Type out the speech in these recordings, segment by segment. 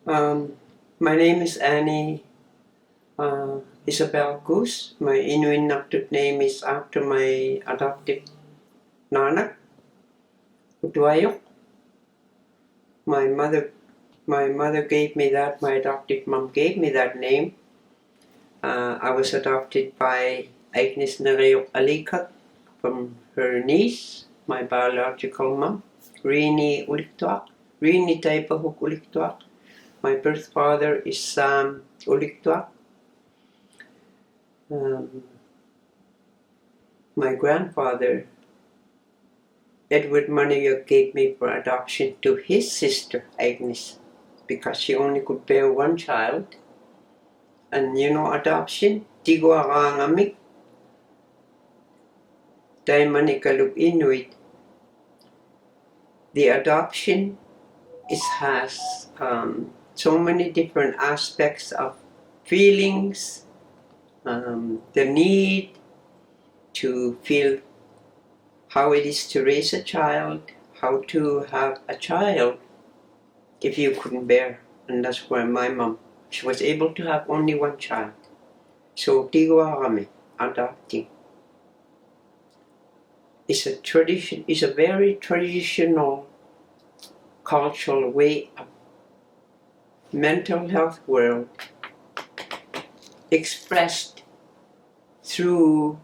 My name is Annie Isabel Goose. My Inuit name is after my adoptive Nana, Utuayok. My mother gave me that. My adoptive mom gave me that name. I was adopted by Agnes Narayok Alikat from her niece, my biological mom, Rini Ulukhaktok, Rini Taipahuk Ulukhaktok. My birth father is Sam Ulukhaktok. My grandfather, Edward Manayok, gave me for adoption to his sister Agnes because she only could bear one child. And you know, adoption, tigo arangamik, daimanikaluk Inuit. The adoption has so many different aspects of feelings, the need to feel how it is to raise a child, how to have a child if you couldn't bear. And that's where my mom, she was able to have only one child. So tigo kami, adopting. It's a tradition, it's a very traditional cultural way of mental health world expressed through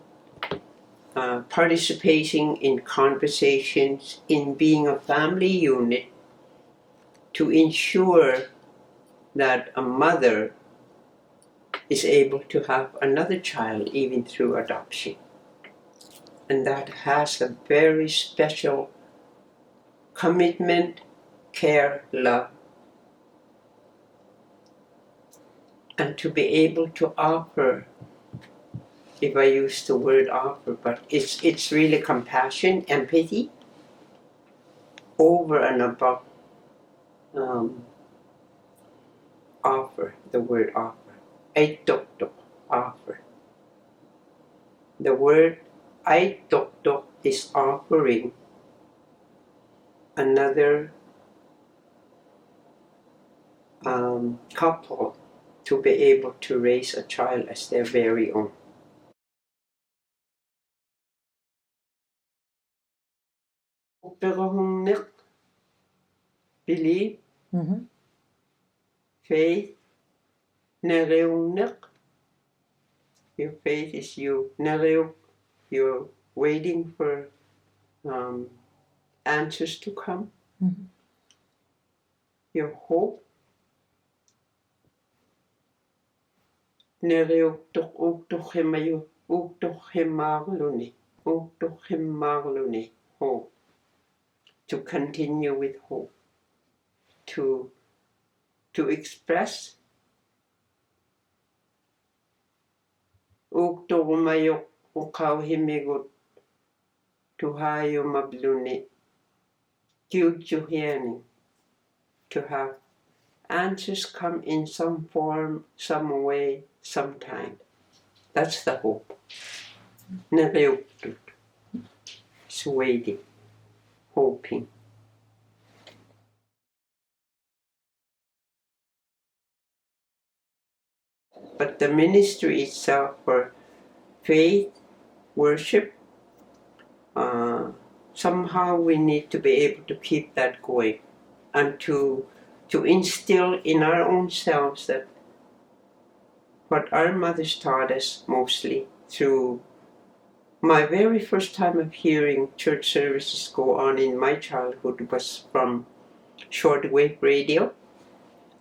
participating in conversations, in being a family unit to ensure that a mother is able to have another child even through adoption. And that has a very special commitment, care, love. And to be able to offer, if I use the word offer, but it's really compassion, empathy, over and above offer, the word offer. Aitoktok, offer. The word aitoktok is offering another couple to be able to raise a child as their very own. Believe, faith, your faith is you. You're waiting for answers to come. Your hope. Hope. To continue with hope. To express. Uktomayok ukaw himigot. Tuhayo mabluni. Kyujuhiani. To have answers come in some form, some way, sometime. That's the hope. It's waiting, hoping. But the ministry itself for faith, worship, somehow we need to be able to keep that going and to instill in our own selves that what our mothers taught us mostly through my very first time of hearing church services go on in my childhood was from shortwave radio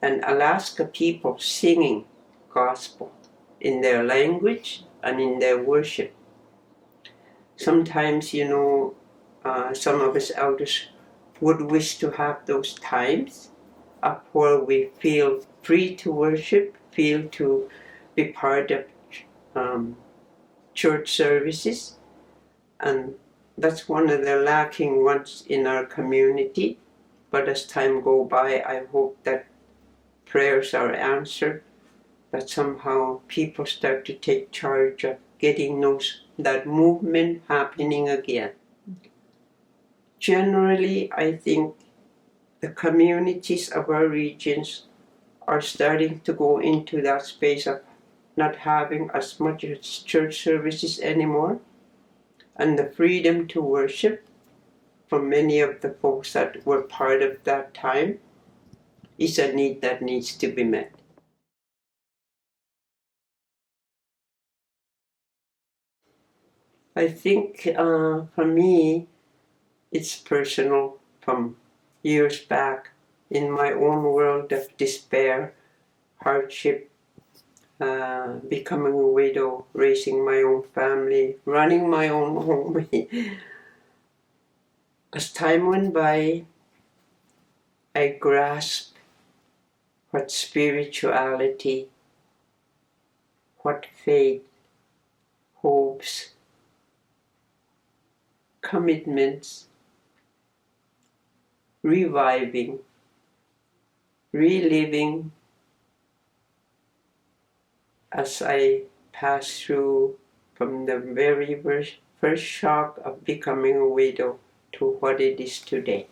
and Alaska people singing gospel in their language and in their worship. Sometimes, you know, some of us elders would wish to have those times of where we feel free to worship, feel to be part of church services, and that's one of the lacking ones in our community. But as time goes by, I hope that prayers are answered, that somehow people start to take charge of getting that movement happening again. Generally, I think the communities of our regions are starting to go into that space of not having as much church services anymore, and the freedom to worship for many of the folks that were part of that time is a need that needs to be met. I think for me, it's personal from years back in my own world of despair, hardship, becoming a widow, raising my own family, running my own home. As time went by, I grasped what spirituality, what faith, hopes, commitments, reviving, reliving as I passed through from the very first shock of becoming a widow to what it is today.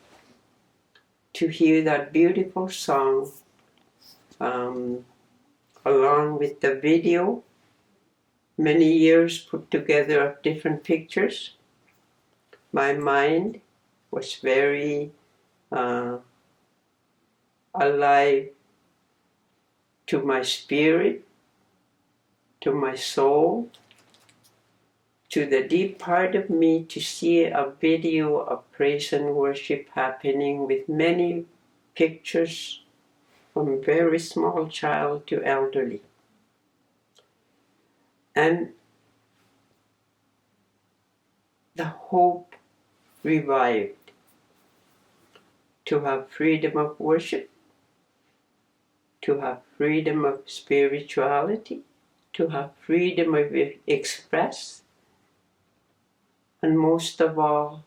To hear that beautiful song along with the video, many years put together of different pictures, my mind was very alive to my spirit, to my soul, to the deep part of me, to see a video of praise and worship happening with many pictures from very small child to elderly. And the hope revived to have freedom of worship, to have freedom of spirituality, to have freedom of express, and most of all,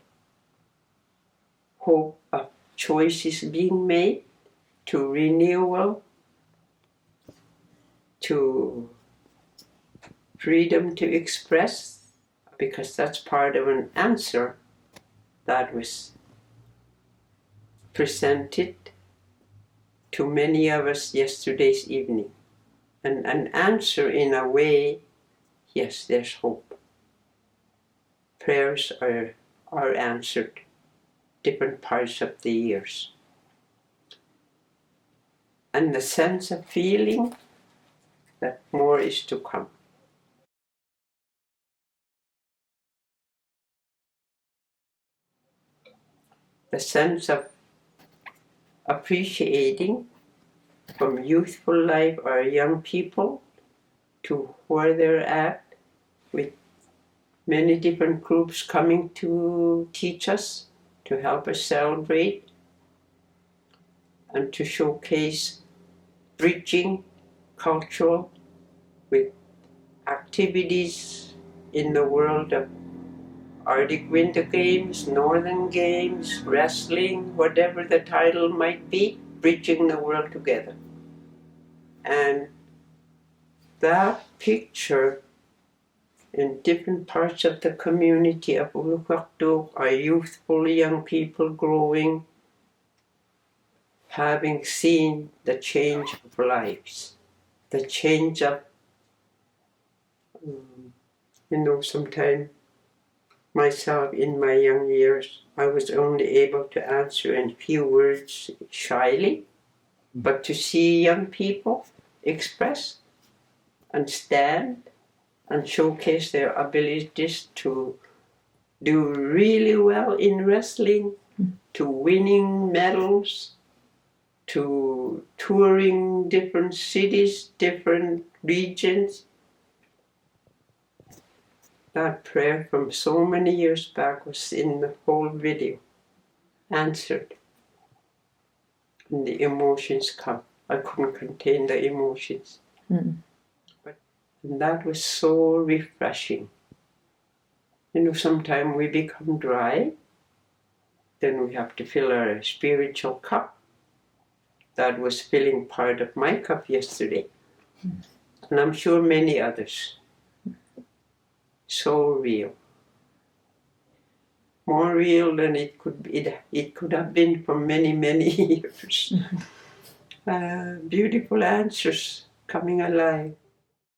hope of choices being made, to renewal, to freedom to express, because that's part of an answer that was presented to many of us yesterday's evening. And an answer in a way, yes, there's hope. Prayers are answered different parts of the years. And the sense of feeling that more is to come. The sense of appreciating from youthful life or young people to where they're at, with many different groups coming to teach us, to help us celebrate, and to showcase bridging cultural with activities in the world of Arctic Winter Games, Northern Games, wrestling, whatever the title might be, bridging the world together. And that picture in different parts of the community of Ulukhaktok, our youthful young people growing, having seen the change of lives, the change of, sometimes myself in my young years, I was only able to answer in few words shyly, but to see young people express and stand and showcase their abilities to do really well in wrestling, to winning medals, to touring different cities, different regions. That prayer from so many years back was in the whole video, answered. And the emotions come. I couldn't contain the emotions. And that was so refreshing. Sometimes we become dry, then we have to fill our spiritual cup. That was filling part of my cup yesterday. And I'm sure many others. So real. More real than it could have been for many, many years. beautiful answers coming alive.